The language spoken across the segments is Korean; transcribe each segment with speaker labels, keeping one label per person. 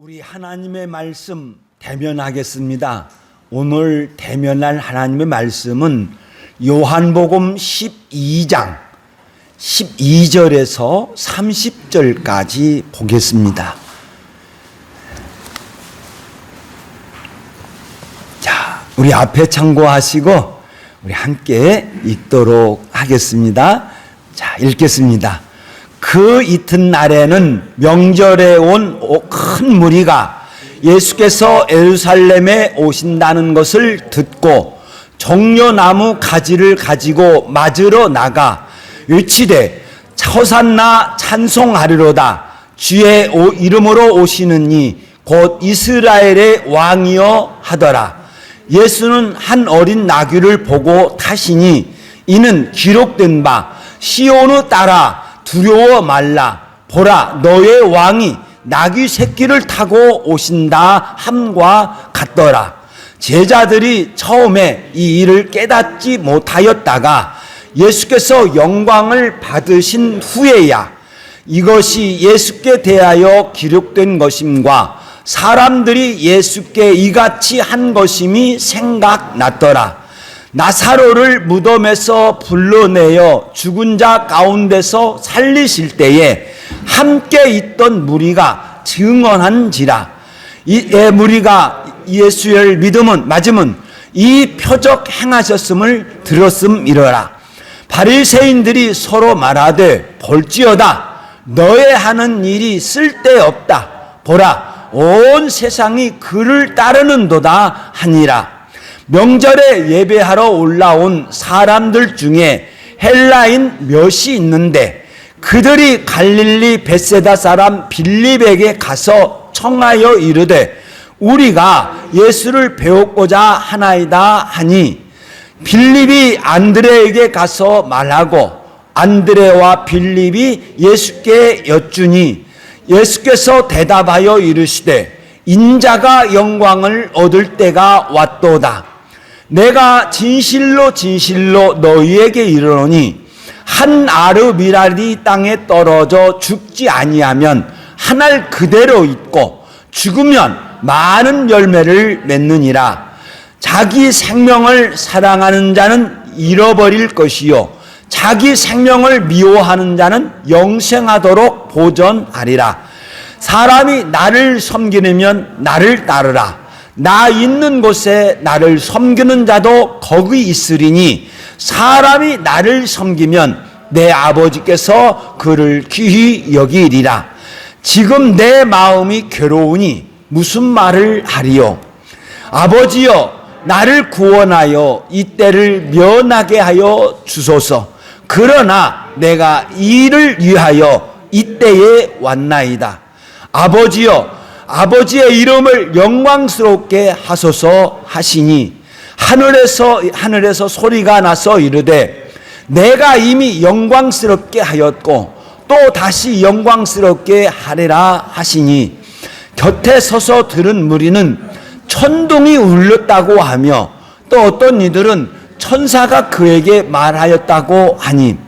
Speaker 1: 우리 하나님의 말씀 대면하겠습니다. 오늘 대면할 하나님의 말씀은 요한복음 12장 12절에서 30절까지 보겠습니다. 자, 우리 앞에 참고하시고 우리 함께 읽도록 하겠습니다. 자, 읽겠습니다. 그 이튿날에는 명절에 온 큰 무리가 예수께서 예루살렘에 오신다는 것을 듣고 종려나무 가지를 가지고 맞으러 나가 외치되 호산나 찬송하리로다. 주의 이름으로 오시는 이 곧 이스라엘의 왕이여 하더라. 예수는 한 어린 나귀를 보고 타시니 이는 기록된 바 시온을 따라 두려워 말라. 보라, 너의 왕이 나귀 새끼를 타고 오신다 함과 같더라. 제자들이 처음에 이 일을 깨닫지 못하였다가 예수께서 영광을 받으신 후에야 이것이 예수께 대하여 기록된 것임과 사람들이 예수께 이같이 한 것임이 생각났더라. 나사로를 무덤에서 불러내어 죽은 자 가운데서 살리실 때에 함께 있던 무리가 증언한지라. 이 무리가 예수를 맞으면 이 표적 행하셨음을 들었음이러라. 바리새인들이 서로 말하되 볼지어다. 너의 하는 일이 쓸데없다. 보라, 온 세상이 그를 따르는도다 하니라. 명절에 예배하러 올라온 사람들 중에 헬라인 몇이 있는데 그들이 갈릴리 벳세다 사람 빌립에게 가서 청하여 이르되 우리가 예수를 배우고자 하나이다 하니 빌립이 안드레에게 가서 말하고 안드레와 빌립이 예수께 여쭈니 예수께서 대답하여 이르시되 인자가 영광을 얻을 때가 왔도다. 내가 진실로 진실로 너희에게 이르노니 한 알의 미랄이 땅에 떨어져 죽지 아니하면 한 알 그대로 있고 죽으면 많은 열매를 맺느니라. 자기 생명을 사랑하는 자는 잃어버릴 것이요 자기 생명을 미워하는 자는 영생하도록 보존하리라. 사람이 나를 섬기려면 나를 따르라. 나 있는 곳에 나를 섬기는 자도 거기 있으리니 사람이 나를 섬기면 내 아버지께서 그를 귀히 여기리라. 지금 내 마음이 괴로우니 무슨 말을 하리요? 아버지여, 나를 구원하여 이 때를 면하게 하여 주소서. 그러나 내가 이를 위하여 이 때에 왔나이다. 아버지여, 아버지의 이름을 영광스럽게 하소서 하시니 하늘에서 소리가 나서 이르되 내가 이미 영광스럽게 하였고 또 다시 영광스럽게 하리라 하시니 곁에 서서 들은 무리는 천둥이 울렸다고 하며 또 어떤 이들은 천사가 그에게 말하였다고 하니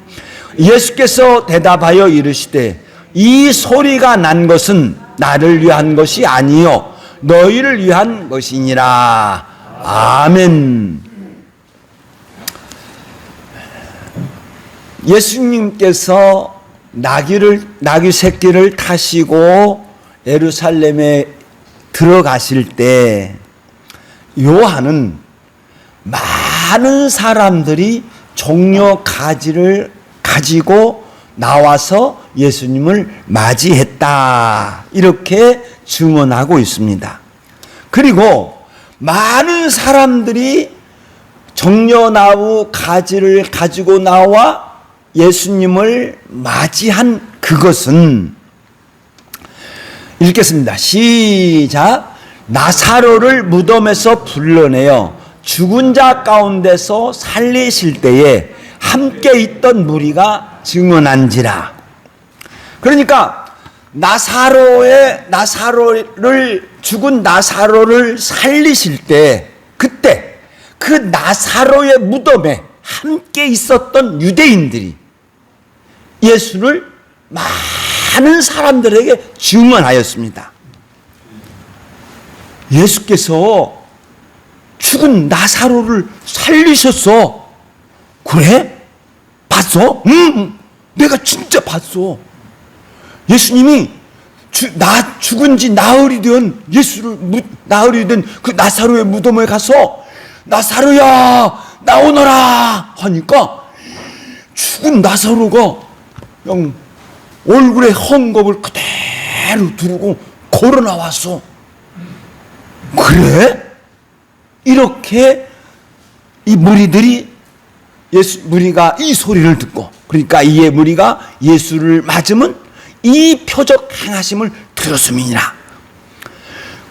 Speaker 1: 예수께서 대답하여 이르시되 이 소리가 난 것은 나를 위한 것이 아니요 너희를 위한 것이니라. 아멘. 예수님께서 나귀 새끼를 타시고 예루살렘에 들어가실 때 요한은 많은 사람들이 종려 가지를 가지고 나와서 예수님을 맞이했다 이렇게 증언하고 있습니다. 그리고 많은 사람들이 종려나무 가지를 가지고 나와 예수님을 맞이한 그것은 읽겠습니다. 시작. 나사로를 무덤에서 불러내어 죽은 자 가운데서 살리실 때에 함께 있던 무리가 증언한지라. 그러니까 죽은 나사로를 살리실 때 그때 그 나사로의 무덤에 함께 있었던 유대인들이 예수를 많은 사람들에게 증언하였습니다. 예수께서 죽은 나사로를 살리셨어. 그래? 봤어? 응, 내가 진짜 봤어. 예수님이 죽은 지 나흘이 된 나흘이 된 그 나사로의 무덤에 가서 나사로야 나오너라 하니까 죽은 나사로가 그냥 얼굴에 헝겊을 그대로 두르고 걸어 나왔어. 그래? 이렇게 이 무리가 이 소리를 듣고, 그러니까 이 무리가 예수를 맞으면 이 표적 행하심을 들었음이니라.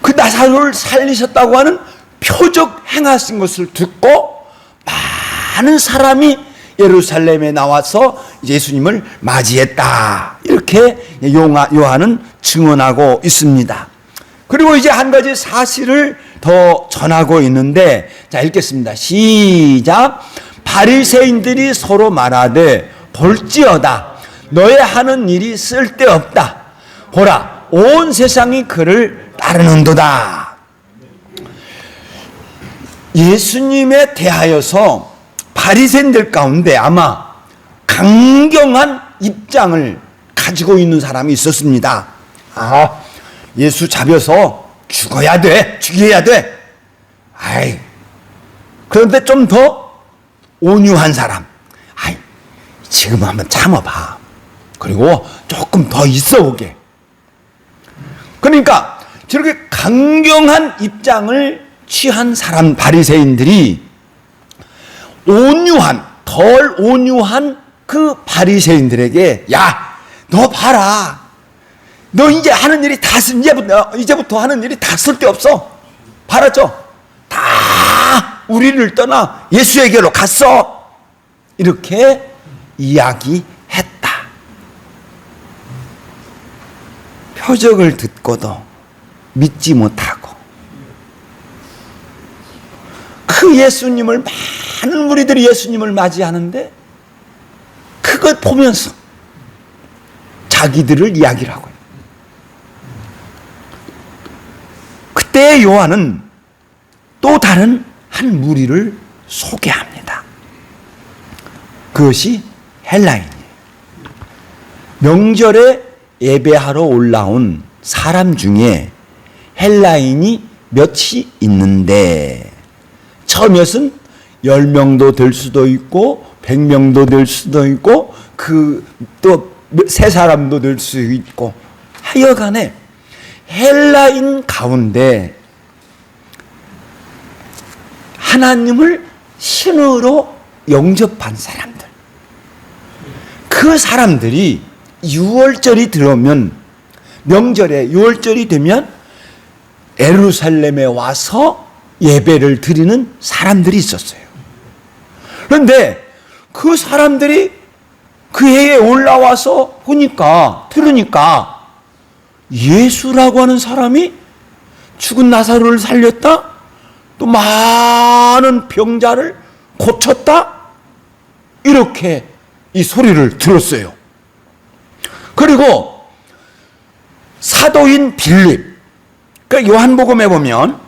Speaker 1: 그 나사로를 살리셨다고 하는 표적 행하신 것을 듣고 많은 사람이 예루살렘에 나와서 예수님을 맞이했다. 이렇게 요한은 증언하고 있습니다. 그리고 이제 한 가지 사실을 더 전하고 있는데, 자, 읽겠습니다. 시작. 바리새인들이 서로 말하되 볼지어다 너의 하는 일이 쓸데없다. 보라 온 세상이 그를 따르는도다. 예수님에 대하여서 바리새인들 가운데 아마 강경한 입장을 가지고 있는 사람이 있었습니다. 예수 잡혀서 죽어야 돼, 죽여야 돼. 그런데 좀 더 온유한 사람, 지금 한번 참아봐. 그리고 조금 더 있어 보게. 그러니까 저렇게 강경한 입장을 취한 사람, 바리새인들이 덜 온유한 그 바리새인들에게, 야, 너 봐라. 너 이제 하는 일이 이제부터 하는 일이 다 쓸데없어. 알았죠? 다 우리를 떠나 예수에게로 갔어. 이렇게 이야기했다. 표적을 듣고도 믿지 못하고 그 예수님을, 많은 무리들이 예수님을 맞이하는데 그걸 보면서 자기들을 이야기를 하고, 그때 요한은 또 다른 한 무리를 소개합니다. 그것이 헬라인이에요. 명절에 예배하러 올라온 사람 중에 헬라인이 몇이 있는데, 처음에는 10명도 될 수도 있고 100명도 될 수도 있고 또 세 사람도 될 수 있고, 하여간에 헬라인 가운데 하나님을 신으로 영접한 사람들, 그 사람들이 6월절이 들어오면, 명절에 6월절이 되면 예루살렘에 와서 예배를 드리는 사람들이 있었어요. 그런데 그 사람들이 그 해에 올라와서 들으니까 예수라고 하는 사람이 죽은 나사로를 살렸다, 또 많은 병자를 고쳤다, 이렇게 이 소리를 들었어요. 그리고 사도인 빌립, 그러니까 요한복음에 보면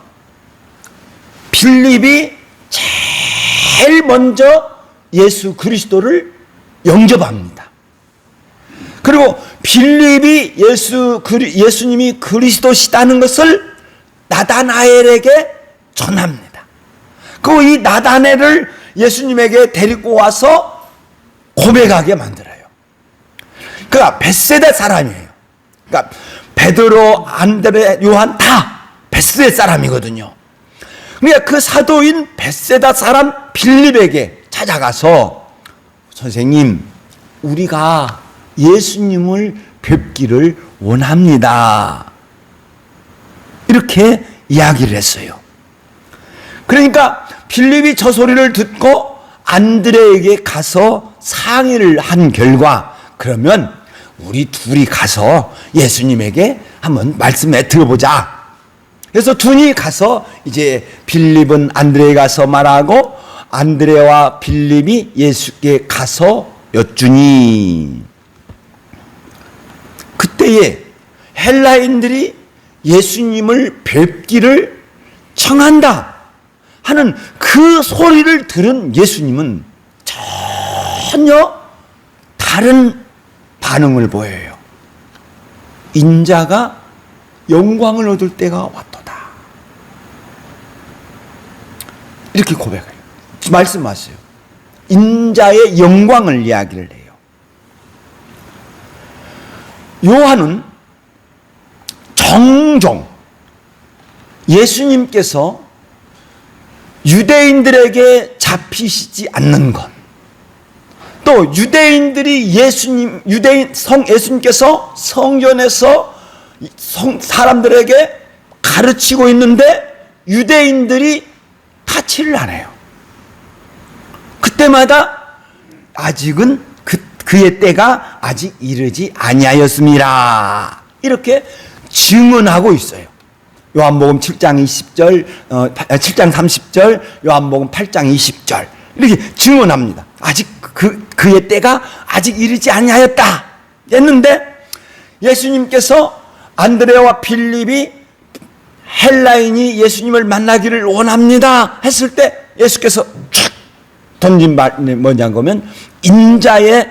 Speaker 1: 빌립이 제일 먼저 예수 그리스도를 영접합니다. 그리고 빌립이 예수님이 그리스도시다는 것을 나다나엘에게 전합니다. 그 이 나다나엘을 예수님에게 데리고 와서 고백하게 만들어요. 그가 벳세다 사람이에요. 그러니까 베드로, 안드레, 요한 다 벳세다 사람이거든요. 그러니까 그 사도인 벳세다 사람 빌립에게 찾아가서, 선생님, 우리가 예수님을 뵙기를 원합니다. 이렇게 이야기를 했어요. 그러니까 빌립이 저 소리를 듣고 안드레에게 가서 상의를 한 결과, 그러면 우리 둘이 가서 예수님에게 한번 말씀해 들어보자. 그래서 둘이 가서 이제 빌립은 안드레에 가서 말하고 안드레와 빌립이 예수께 가서 여쭈니, 그때에 헬라인들이 예수님을 뵙기를 청한다 하는 그 소리를 들은 예수님은 전혀 다른 반응을 보여요. 인자가 영광을 얻을 때가 왔도다. 이렇게 고백해요. 말씀하세요. 인자의 영광을 이야기를 해요. 요한은 종종 예수님께서 유대인들에게 잡히시지 않는 것, 또 유대인들이 예수님께서 성전에서 사람들에게 가르치고 있는데 유대인들이 타치를 안 해요. 그때마다 아직은 그의 때가 아직 이르지 아니하였습니다. 이렇게 증언하고 있어요. 요한복음 7장 20절, 7장 30절, 요한복음 8장 20절 이렇게 증언합니다. 아직 그의 때가 아직 이르지 아니하였다 했는데 예수님께서 안드레와 빌립이 헬라인이 예수님을 만나기를 원합니다 했을 때 예수께서 촥 던진 말이 뭐냐면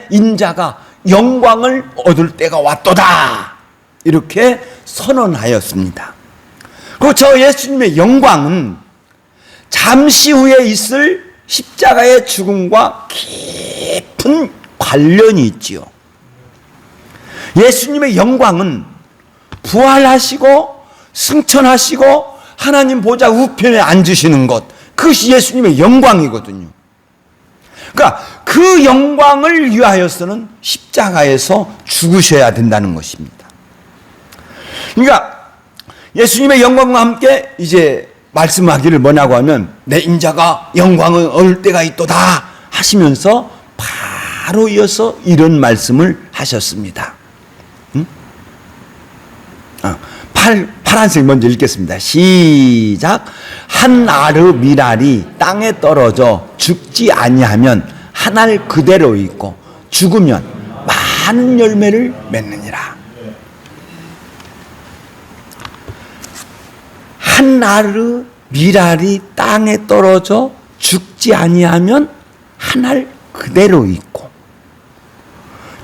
Speaker 1: 인자가 영광을 얻을 때가 왔도다 이렇게 선언하였습니다. 그리고 저 예수님의 영광은 잠시 후에 있을 십자가의 죽음과 깊은 관련이 있지요. 예수님의 영광은 부활하시고 승천하시고 하나님 보좌 우편에 앉으시는 것, 그것이 예수님의 영광이거든요. 그러니까 그 영광을 위하여서는 십자가에서 죽으셔야 된다는 것입니다. 그러니까 예수님의 영광과 함께 이제 말씀하기를 뭐냐고 하면 내 인자가 영광을 얻을 때가 있도다 하시면서 바로 이어서 이런 말씀을 하셨습니다. 파란색 먼저 읽겠습니다. 시작. 한 아르 미랄이 땅에 떨어져 죽지 아니하면 한 알 그대로 있고 죽으면 많은 열매를 맺느니라. 한 아르 미랄이 땅에 떨어져 죽지 아니하면 한 알 그대로 있고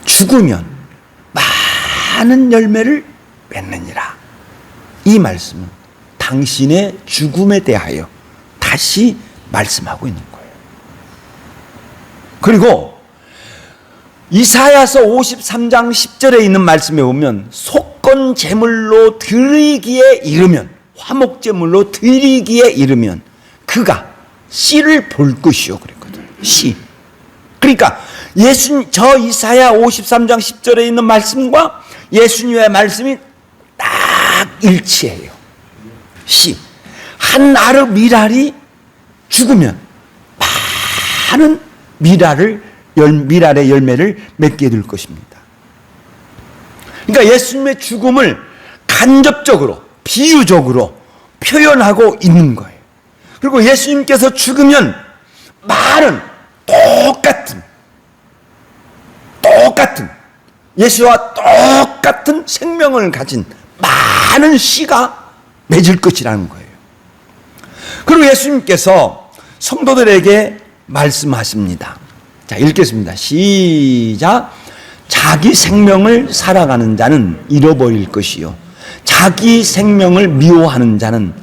Speaker 1: 죽으면 많은 열매를 맺느니라. 이 말씀은 당신의 죽음에 대하여 다시 말씀하고 있는 거예요. 그리고 이사야서 53장 10절에 있는 말씀에 보면 속건 제물로 드리기에 이르면, 화목제물로 드리기에 이르면 그가 씨를 볼 것이요 그랬거든요. 씨. 그러니까 저 이사야 53장 10절에 있는 말씀과 예수님의 말씀이 딱 일치해요. 씨. 한 아르 미랄이 죽으면 많은 미랄의 열매를 맺게 될 것입니다. 그러니까 예수님의 죽음을 간접적으로, 비유적으로 표현하고 있는 거예요. 그리고 예수님께서 죽으면 많은 똑같은 예수와 똑같은 생명을 가진 많은 씨가 맺을 것이라는 거예요. 그리고 예수님께서 성도들에게 말씀하십니다. 자, 읽겠습니다. 시작. 자기 생명을 살아가는 자는 잃어버릴 것이요 자기 생명을 미워하는 자는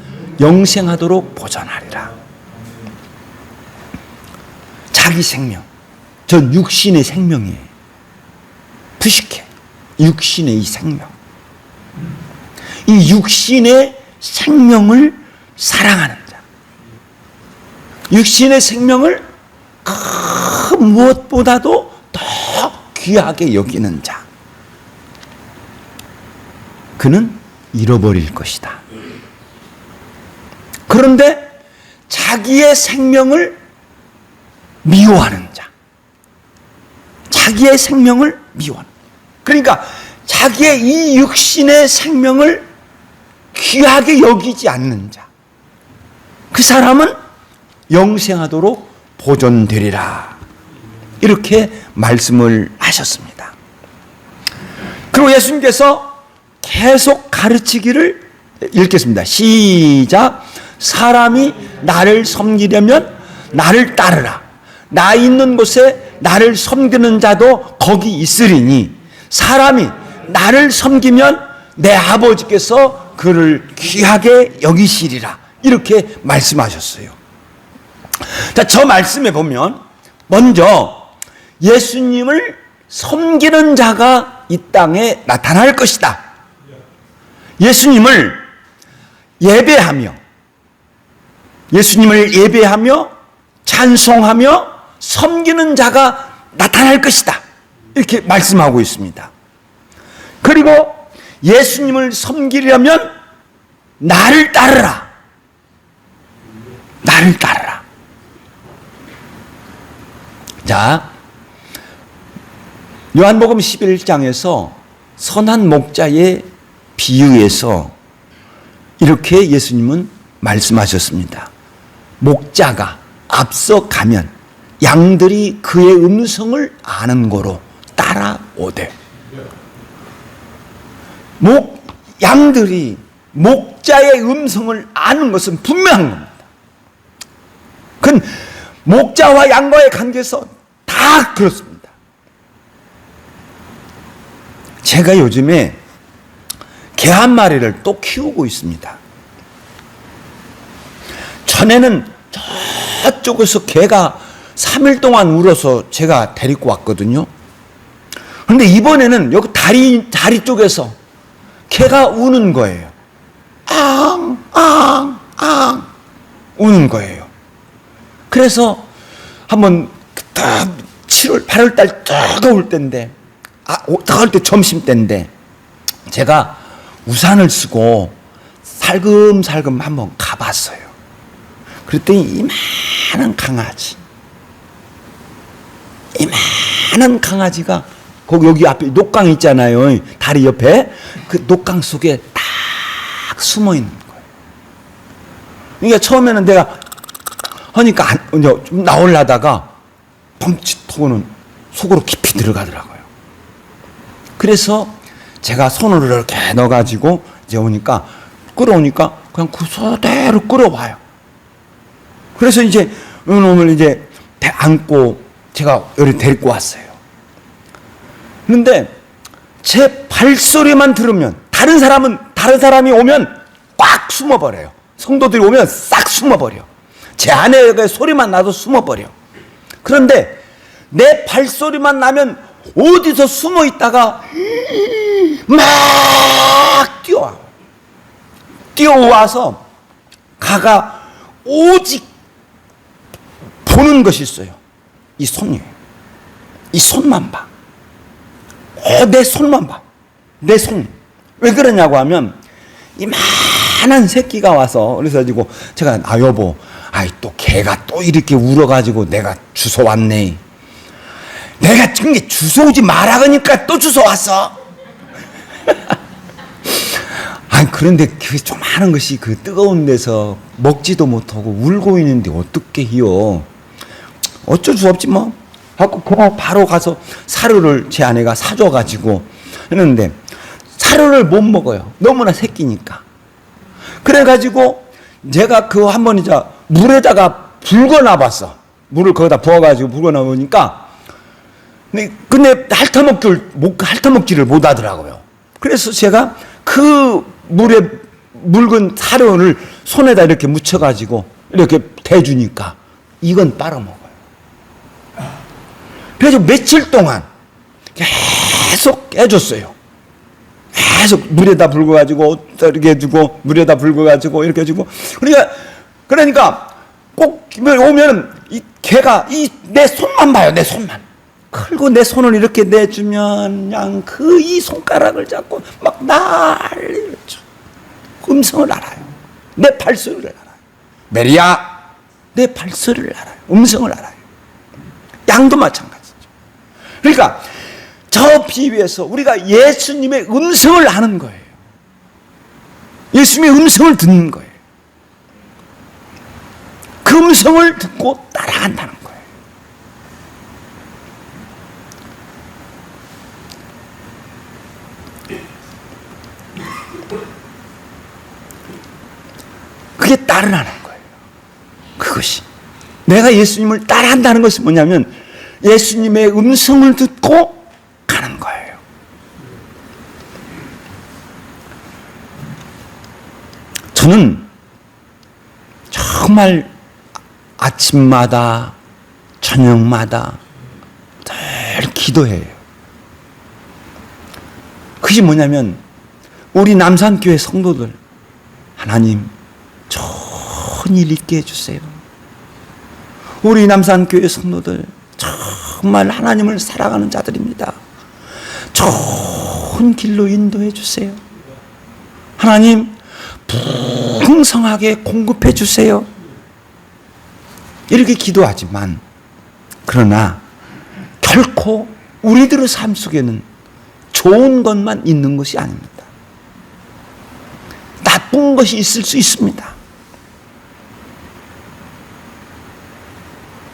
Speaker 1: 영생하도록 보존하리라. 자기 생명, 전 육신의 생명이에요. 부식해. 육신의 이 생명. 이 육신의 생명을 사랑하는 자. 육신의 생명을 그 무엇보다도 더 귀하게 여기는 자. 그는 잃어버릴 것이다. 그런데 자기의 생명을 미워하는 자. 자기의 생명을 미워하는. 그러니까 자기의 이 육신의 생명을 귀하게 여기지 않는 자. 그 사람은 영생하도록 보존되리라. 이렇게 말씀을 하셨습니다. 그리고 예수님께서 계속 가르치기를 읽겠습니다. 시작. 사람이 나를 섬기려면 나를 따르라. 나 있는 곳에 나를 섬기는 자도 거기 있으리니 사람이 나를 섬기면 내 아버지께서 그를 귀하게 여기시리라. 이렇게 말씀하셨어요. 자, 저 말씀에 보면 먼저 예수님을 섬기는 자가 이 땅에 나타날 것이다. 예수님을 예배하며 찬송하며 섬기는 자가 나타날 것이다. 이렇게 말씀하고 있습니다. 그리고 예수님을 섬기려면 나를 따르라. 나를 따르라. 자, 요한복음 11장에서 선한 목자의 비유에서 이렇게 예수님은 말씀하셨습니다. 목자가 앞서 가면 양들이 그의 음성을 아는 고로 따라오되, 양들이 목자의 음성을 아는 것은 분명한 겁니다. 그건 목자와 양과의 관계에서 다 그렇습니다. 제가 요즘에 개 한 마리를 또 키우고 있습니다. 전에는 저쪽에서 개가 3일 동안 울어서 제가 데리고 왔거든요. 그런데 이번에는 여기 다리 쪽에서 개가 우는 거예요. 앙, 앙, 앙 우는 거예요. 그래서 한번 7월, 8월 달 뜨거울 때인데, 뜨거울 때 점심 때인데, 제가 우산을 쓰고 살금살금 한번 가봤어요. 그랬더니 이만한 강아지가 거기 여기 앞에 녹강 있잖아요. 다리 옆에 그 녹강 속에 딱 숨어 있는 거예요. 그러니까 처음에는 내가 하니까 좀 나오려다가 멈칫하고는 속으로 깊이 들어가더라고요. 그래서 제가 손을 이렇게 넣어가지고 이제 끌어오니까 그냥 그 소대로 끌어와요. 그래서 이제 이놈을 이제 안고 제가 여기 데리고 왔어요. 그런데 제 발소리만 들으면 다른 사람이 오면 꽉 숨어버려요. 성도들이 오면 싹 숨어버려. 제 아내의 소리만 나도 숨어버려. 그런데 내 발소리만 나면 어디서 숨어 있다가 막 뛰어와서 가가 오직 보는 것이 있어요. 이 손이에요. 이 손만 봐. 내 손만 봐. 내 손. 왜 그러냐고 하면 이만한 새끼가 와서 그래서 가지고 제가 여보, 또 개가 또 이렇게 울어가지고 내가 주워 왔네. 내가 지금 주워 오지 마라 그러니까 또 주워 왔어. 그런데 그 조그마한 것이 그 뜨거운 데서 먹지도 못하고 울고 있는데 어떻게 해요? 어쩔 수 없지 뭐. 하고 바로 가서 사료를 제 아내가 사줘가지고 했는데 사료를 못 먹어요. 너무나 새끼니까. 그래가지고 제가 그 한번 이제 물에다가 불거나 봤어. 물을 거기다 부어가지고 불거나 보니까 근데 핥아먹지를 못하더라고요. 그래서 제가 그 물에 묽은 사료를 손에다 이렇게 묻혀가지고 이렇게 대주니까 이건 빨아먹어요. 그래서 며칠 동안 계속 해줬어요. 계속 물에다 불고가지고 이렇게 해주고 물에다 불고가지고 이렇게 해주고 그러니까 꼭 오면 이 개가 내 손만 봐요. 내 손만. 그리고 내 손을 이렇게 내주면 그냥 이 손가락을 잡고 막 난리죠. 음성을 알아요. 내 발소리를 알아요. 메리야, 내 발소리를 알아요. 음성을 알아요. 양도 마찬가지죠. 그러니까 저 비유에서 우리가 예수님의 음성을 아는 거예요. 예수님의 음성을 듣는 거예요. 그 음성을 듣고 따라간다는 거예요. 그게 따르라는 거예요. 그것이. 내가 예수님을 따라한다는 것이 뭐냐면 예수님의 음성을 듣고 가는 거예요. 저는 정말 아침마다 저녁마다 늘 기도해요. 그게 뭐냐면 우리 남산교회 성도들, 하나님 좋은 일 있게 해주세요. 우리 남산교회 성도들 정말 하나님을 사랑하는 자들입니다. 좋은 길로 인도해 주세요. 하나님 풍성하게 공급해 주세요. 이렇게 기도하지만 그러나 결코 우리들의 삶 속에는 좋은 것만 있는 것이 아닙니다. 나쁜 것이 있을 수 있습니다.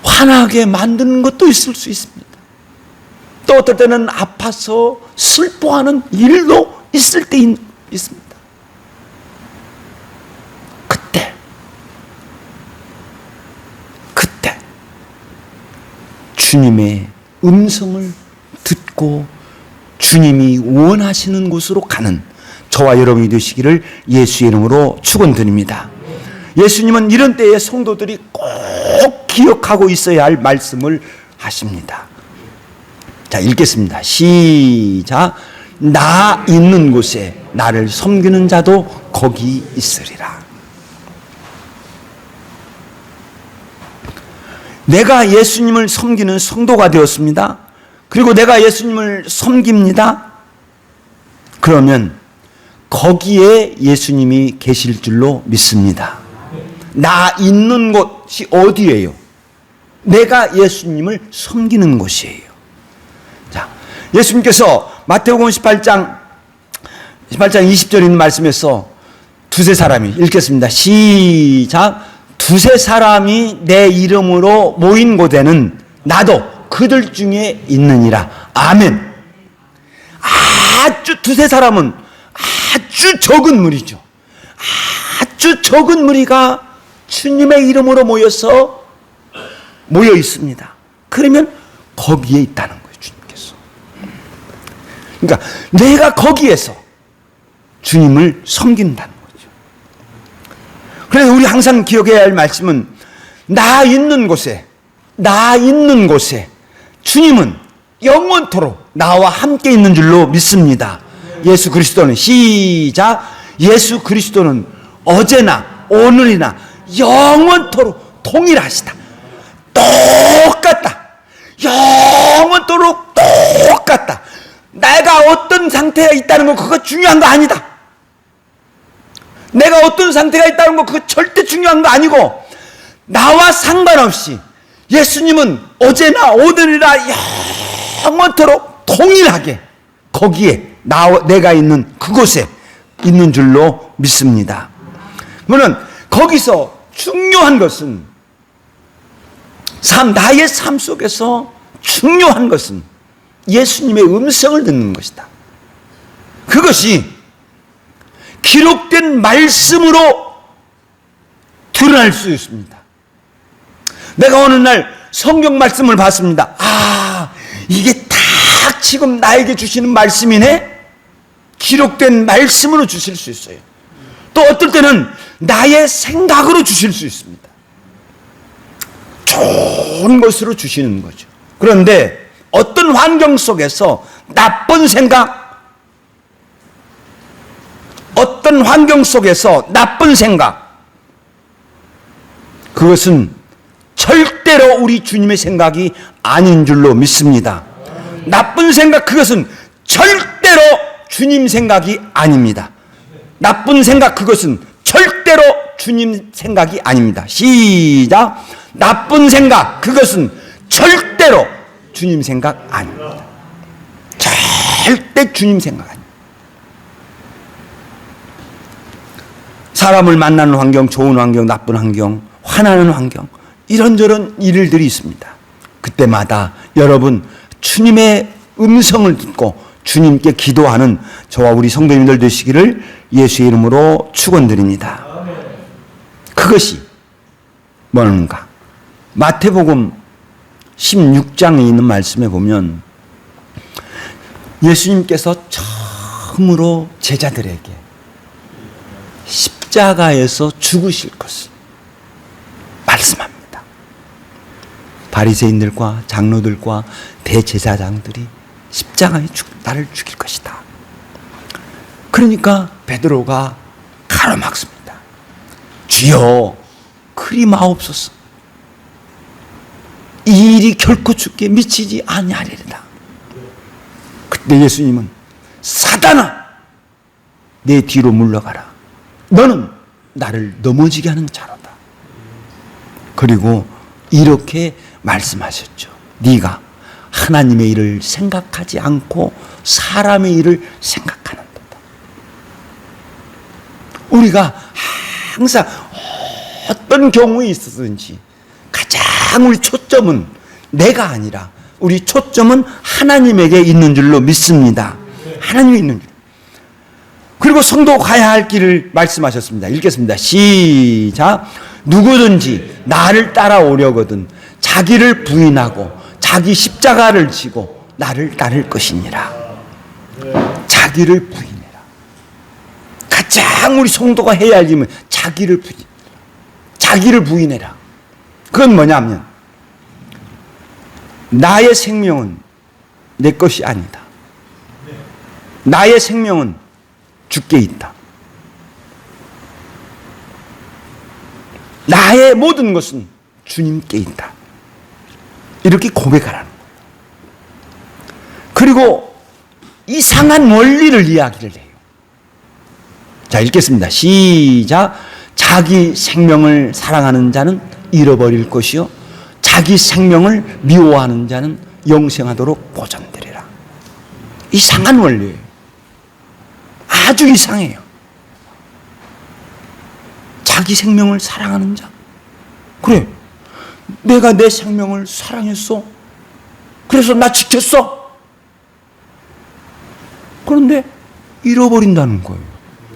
Speaker 1: 화나게 만드는 것도 있을 수 있습니다. 또 어떨 때는 아파서 슬퍼하는 일도 있을 때 있습니다. 그때 주님의 음성을 듣고 주님이 원하시는 곳으로 가는 저와 여러분이 되시기를 예수의 이름으로 축원드립니다. 예수님은 이런 때에 성도들이 꼭 기억하고 있어야 할 말씀을 하십니다. 자, 읽겠습니다. 시작. 나 있는 곳에 나를 섬기는 자도 거기 있으리라. 내가 예수님을 섬기는 성도가 되었습니다. 그리고 내가 예수님을 섬깁니다. 그러면 거기에 예수님이 계실 줄로 믿습니다. 나 있는 곳이 어디예요? 내가 예수님을 섬기는 곳이에요. 자, 예수님께서 마태복음 18장 20절에 있는 말씀에서 두세 사람이 읽겠습니다. 시작. 두세 사람이 내 이름으로 모인 곳에는 나도 그들 중에 있느니라. 아멘. 두세 사람은 아주 적은 무리죠. 아주 적은 무리가 주님의 이름으로 모여 있습니다. 그러면 거기에 있다는 거예요, 주님께서. 그러니까 내가 거기에서 주님을 섬긴다는 거죠. 그래서 우리 항상 기억해야 할 말씀은 나 있는 곳에 주님은 영원토록 나와 함께 있는 줄로 믿습니다. 예수 그리스도는 시작. 예수 그리스도는 어제나 오늘이나 영원토록 동일하시다. 똑같다. 영원토록 똑같다. 내가 어떤 상태에 있다는 건 그거 중요한 거 아니다. 내가 어떤 상태가 있다는 거 그거 절대 중요한 거 아니고 나와 상관없이 예수님은 어제나 오늘이나 영원토록 동일하게 거기에 내가 있는 그곳에 있는 줄로 믿습니다. 그러면 거기서 중요한 것은 나의 삶 속에서 중요한 것은 예수님의 음성을 듣는 것이다. 그것이 기록된 말씀으로 드러날 수 있습니다. 내가 어느 날 성경 말씀을 봤습니다. 이게 딱 지금 나에게 주시는 말씀이네? 기록된 말씀으로 주실 수 있어요. 또 어떨 때는 나의 생각으로 주실 수 있습니다. 좋은 것으로 주시는 거죠. 그런데 어떤 환경 속에서 나쁜 생각, 그것은 절대로 우리 주님의 생각이 아닌 줄로 믿습니다. 나쁜 생각, 그것은 절대로 주님 생각이 아닙니다. 나쁜 생각, 그것은 절대로 주님 생각이 아닙니다. 시작. 나쁜 생각, 그것은 절대로 주님 생각 아닙니다. 절대 주님 생각 아닙니다. 사람을 만나는 환경, 좋은 환경, 나쁜 환경, 화나는 환경, 이런저런 일들이 있습니다. 그때마다 여러분 주님의 음성을 듣고 주님께 기도하는 저와 우리 성도님들 되시기를 예수의 이름으로 축원드립니다. 그것이 뭔가? 마태복음 16장에 있는 말씀에 보면 예수님께서 처음으로 제자들에게 십자가에서 죽으실 것을 말씀합니다. 바리새인들과 장로들과 대제사장들이 십자가에 나를 죽일 것이다. 그러니까 베드로가 가로막습니다. 주여 그리 마옵소서. 이 일이 결코 죽게 미치지 아니하리이다. 그때 예수님은 사단아 내 뒤로 물러가라. 너는 나를 넘어지게 하는 자로다. 그리고 이렇게 말씀하셨죠. 네가 하나님의 일을 생각하지 않고 사람의 일을 생각하는 도다. 우리가 항상 어떤 경우에 있었든지 가장 우리 초점은 내가 아니라 우리 초점은 하나님에게 있는 줄로 믿습니다. 하나님이 있는 줄. 그리고 성도 가야 할 길을 말씀하셨습니다. 읽겠습니다. 시작. 누구든지 나를 따라오려거든 자기를 부인하고 자기 십자가를 지고 나를 따를 것이니라. 자기를 부인해라. 가장 우리 성도가 해야 할 일은 자기를 부인해라. 그건 뭐냐면 나의 생명은 내 것이 아니다. 나의 생명은 주께 있다. 나의 모든 것은 주님께 있다. 이렇게 고백하라는 거예요. 그리고 이상한 원리를 이야기를 해요. 자, 읽겠습니다. 시작. 자기 생명을 사랑하는 자는 잃어버릴 것이요 자기 생명을 미워하는 자는 영생하도록 보존되리라. 이상한 원리예요. 아주 이상해요. 자기 생명을 사랑하는 자. 그래, 내가 내 생명을 사랑했어. 그래서 나 지켰어. 그런데 잃어버린다는 거예요.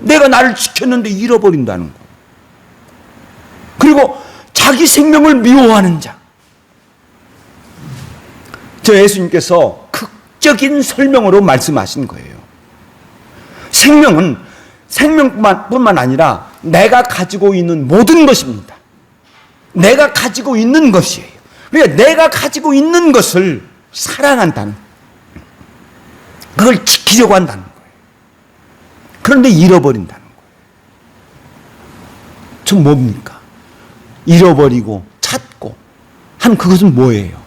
Speaker 1: 내가 나를 지켰는데 잃어버린다는 거예요. 그리고 자기 생명을 미워하는 자. 저 예수님께서 극적인 설명으로 말씀하신 거예요. 생명은 생명뿐만 아니라 내가 가지고 있는 모든 것입니다. 내가 가지고 있는 것이에요. 그러니까 내가 가지고 있는 것을 사랑한다는, 그걸 지키려고 한다는 거예요. 그런데 잃어버린다는 거예요. 저 뭡니까? 잃어버리고 찾고 한 그것은 뭐예요?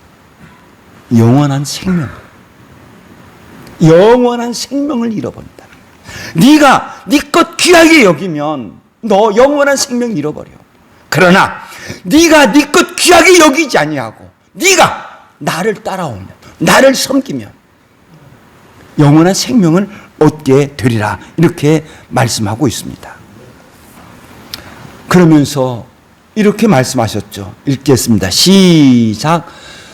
Speaker 1: 영원한 생명. 영원한 생명을 잃어버린다는 거예요. 네가 네 것 귀하게 여기면 너 영원한 생명 잃어버려. 그러나 네가 네 것 귀하게 여기지 아니하고 네가 나를 따라오면, 나를 섬기면 영원한 생명을 얻게 되리라. 이렇게 말씀하고 있습니다. 그러면서 이렇게 말씀하셨죠. 읽겠습니다. 시작.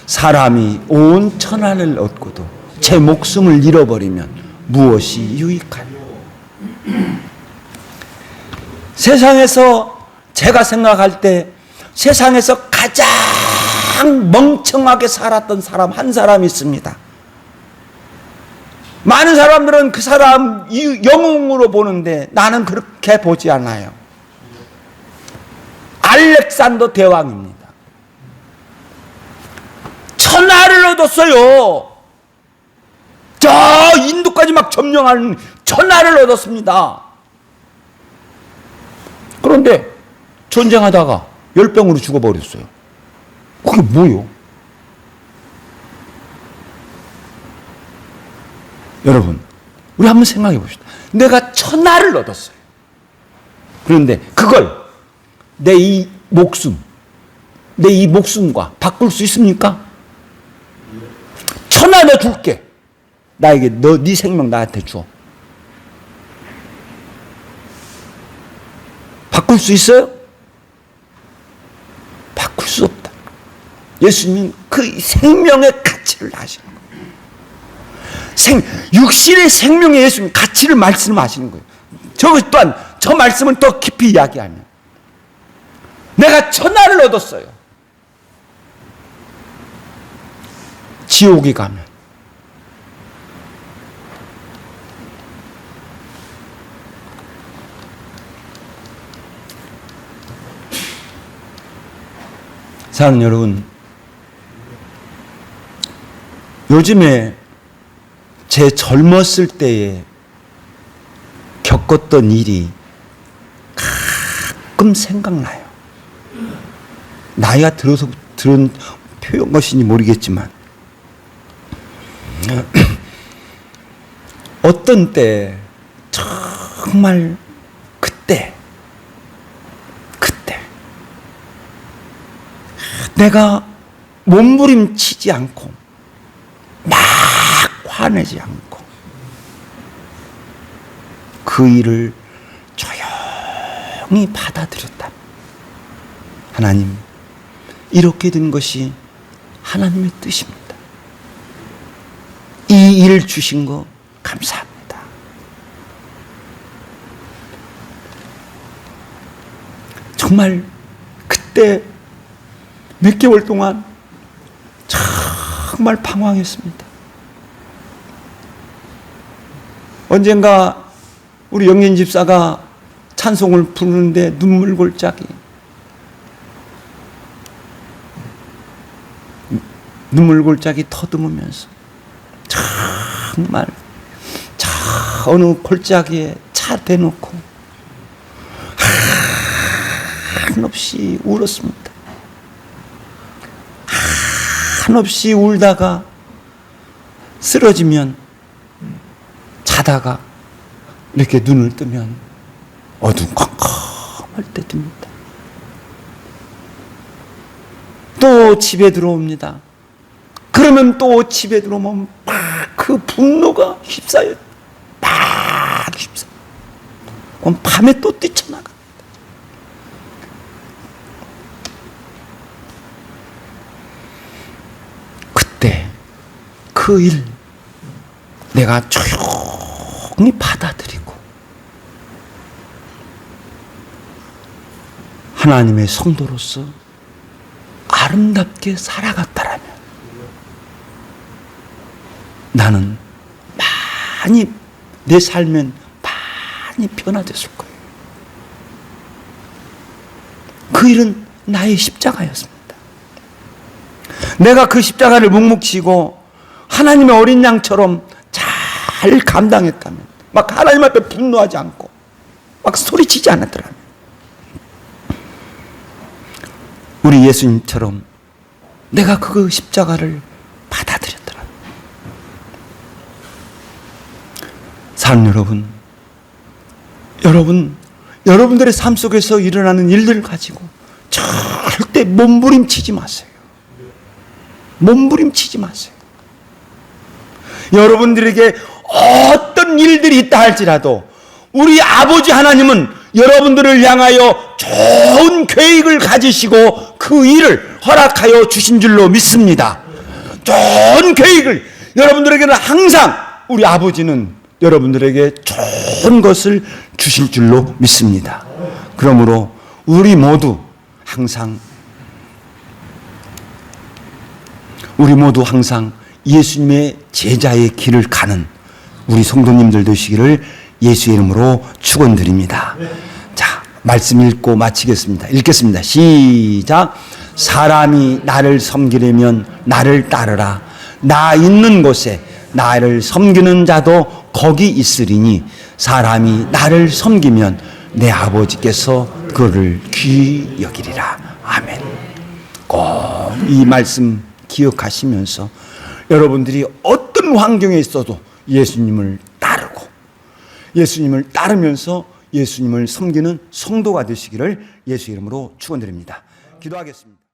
Speaker 1: 사람이 온 천하를 얻고도 제 목숨을 잃어버리면 무엇이 유익하요? 세상에서 제가 생각할 때 세상에서 가장 멍청하게 살았던 사람 한 사람이 있습니다. 많은 사람들은 그 사람 영웅으로 보는데 나는 그렇게 보지 않아요. 알렉산더 대왕입니다. 천하를 얻었어요. 저 인도까지 막 점령하는 천하를 얻었습니다. 그런데 전쟁하다가 열병으로 죽어버렸어요. 그게 뭐요? 여러분, 우리 한번 생각해 봅시다. 내가 천하를 얻었어요. 그런데 그걸 내 이 목숨과 바꿀 수 있습니까? 천하 내가 줄게. 나에게 네 생명 나한테 줘. 바꿀 수 있어요? 바꿀 수 없다. 예수님은 그 생명의 가치를 아시는 거예요. 육신의 생명의 예수님 가치를 말씀하시는 거예요. 저 또한 저 말씀을 더 깊이 이야기하면 내가 천하를 얻었어요. 지옥에 가면 사랑하는 여러분, 요즘에 제 젊었을 때에 겪었던 일이 가끔 생각나요. 나이가 들어서 들은 표현 것인지 모르겠지만 어떤 때 정말 그때 내가 몸부림치지 않고 막 화내지 않고 그 일을 조용히 받아들였다. 하나님, 이렇게 된 것이 하나님의 뜻입니다. 이 일을 주신 거 감사합니다. 정말 그때 몇 개월 동안 정말 방황했습니다. 언젠가 우리 영린 집사가 찬송을 부르는데 눈물 골짜기 터듬으면서 정말 저 어느 골짜기에 차 대놓고 한없이 울었습니다. 한없이 울다가 쓰러지면 자다가 이렇게 눈을 뜨면 어두컴컴할 때입니다. 또 집에 들어옵니다. 그러면 또 집에 들어오면 막 그 분노가 휩싸여 막 휩싸여. 그럼 밤에 또 뛰쳐나가. 그때 그 일 내가 조용히 받아들이고 하나님의 성도로서 아름답게 살아갔다라면 나는 많이 내 삶은 많이 변화됐을 거예요. 그 일은 나의 십자가였습니다. 내가 그 십자가를 묵묵히 지고 하나님의 어린 양처럼 잘 감당했다면, 막 하나님 앞에 분노하지 않고 막 소리치지 않았더라면, 우리 예수님처럼 내가 그 십자가를 받아들였더라면, 사랑하는 여러분들의 삶 속에서 일어나는 일들을 가지고 절대 몸부림치지 마세요. 몸부림치지 마세요. 여러분들에게 어떤 일들이 있다 할지라도 우리 아버지 하나님은 여러분들을 향하여 좋은 계획을 가지시고 그 일을 허락하여 주신 줄로 믿습니다. 좋은 계획을, 여러분들에게는 항상 우리 아버지는 여러분들에게 좋은 것을 주실 줄로 믿습니다. 그러므로 우리 모두 항상 예수님의 제자의 길을 가는 우리 성도님들 되시기를 예수의 이름으로 축원드립니다. 자, 말씀 읽고 마치겠습니다. 읽겠습니다. 시작. 사람이 나를 섬기려면 나를 따르라. 나 있는 곳에 나를 섬기는 자도 거기 있으리니 사람이 나를 섬기면 내 아버지께서 그를 귀히 여기리라. 아멘. 꼭 이 말씀 기억하시면서 여러분들이 어떤 환경에 있어도 예수님을 따르고 예수님을 따르면서 예수님을 섬기는 성도가 되시기를 예수 이름으로 축원드립니다. 기도하겠습니다.